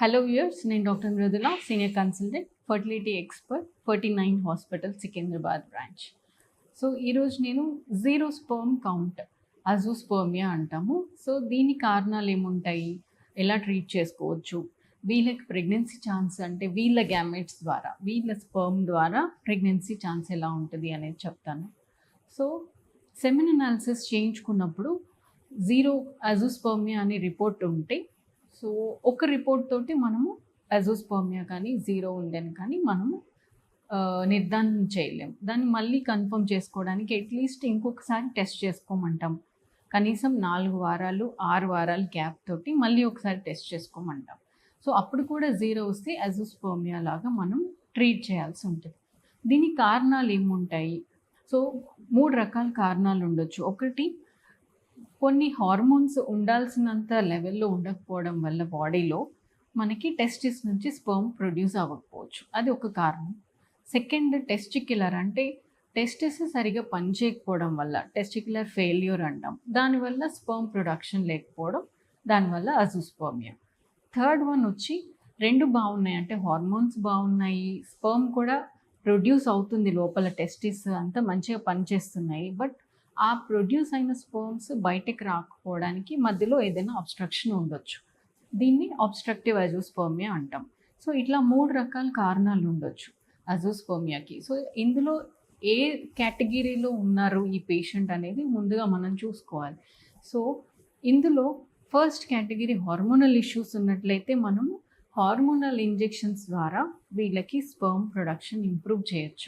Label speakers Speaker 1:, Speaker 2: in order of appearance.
Speaker 1: Hello viewers, నేను doctor Mrudula, senior consultant, fertility expert, 49 hospital, Secunderabad branch. So ఈరోజు నేను zero sperm count, azoospermia అంటాము. So దీని కారణాలు ఏముంటాయి, ఎలా ట్రీట్ చేసుకోవచ్చు, వీళ్ళకి ప్రెగ్నెన్సీ ఛాన్స్ అంటే వీళ్ళ గ్యామెట్స్ ద్వారా, వీళ్ళ స్పర్మ్ ద్వారా ప్రెగ్నెన్సీ ఛాన్స్ ఎలా ఉంటుంది అనేది చెప్తాను. సో సెమెన్ అనాలిసిస్ చేయించుకున్నప్పుడు జీరో అజోస్పర్మియా అనే రిపోర్ట్ ఉంటే, సో ఒక రిపోర్ట్ తోటి మనము అజోస్పర్మియా కానీ జీరో ఉందని కానీ మనము నిర్ధారణ చేయలేము. దాన్ని మళ్ళీ కన్ఫర్మ్ చేసుకోవడానికి అట్లీస్ట్ ఇంకొకసారి టెస్ట్ చేసుకోమంటాం. కనీసం 4 వారాలు 6 వారాల గ్యాప్ తోటి మళ్ళీ ఒకసారి టెస్ట్ చేసుకోమంటాం. సో అప్పుడు కూడా జీరో వస్తే అజోస్పర్మియా లాగా మనం ట్రీట్ చేయాల్సి ఉంటుంది. దీనికి కారణాలు ఏముంటాయి? సో 3 రకాల కారణాలు ఉండొచ్చు. ఒకటి, కొన్ని హార్మోన్స్ ఉండాల్సినంత లెవెల్లో ఉండకపోవడం వల్ల బాడీలో మనకి టెస్టిస్ నుంచి స్పర్మ్ ప్రొడ్యూస్ అవ్వకపోవచ్చు, అది ఒక కారణం. సెకండ్, టెస్టిక్యులర్ అంటే టెస్టిస్ సరిగా పనిచేయకపోవడం వల్ల టెస్టిక్యులర్ ఫెయిల్యూర్ అంటాం. దానివల్ల స్పర్మ్ ప్రొడక్షన్ లేకపోవడం, దానివల్ల అజోస్పర్మియా. థర్డ్ వన్ వచ్చి, రెండు బాగున్నాయి అంటే హార్మోన్స్ బాగున్నాయి, స్పర్మ్ కూడా ప్రొడ్యూస్ అవుతుంది, లోపల టెస్టిస్ అంతా మంచిగా పనిచేస్తున్నాయి, బట్ ఆ ప్రొడ్యూస్ అయిన స్పర్మ్స్ బయటకు రాకపోవడానికి మధ్యలో ఏదైనా అబ్స్ట్రక్షన్ ఉండొచ్చు. దీన్ని అబ్స్ట్రక్టివ్ అజోస్పర్మియా అంటాం. సో ఇట్లా 3 రకాల కారణాలు ఉండొచ్చు అజోస్పర్మియాకి. సో ఇందులో ఏ కేటగిరీలో ఉన్నారు ఈ పేషెంట్ అనేది ముందుగా మనం చూసుకోవాలి. సో ఇందులో ఫస్ట్ కేటగిరీ హార్మోనల్ ఇష్యూస్ ఉన్నట్లయితే మనము హార్మోనల్ ఇంజెక్షన్స్ ద్వారా వీళ్ళకి స్పర్మ్ ప్రొడక్షన్ ఇంప్రూవ్ చేయొచ్చు.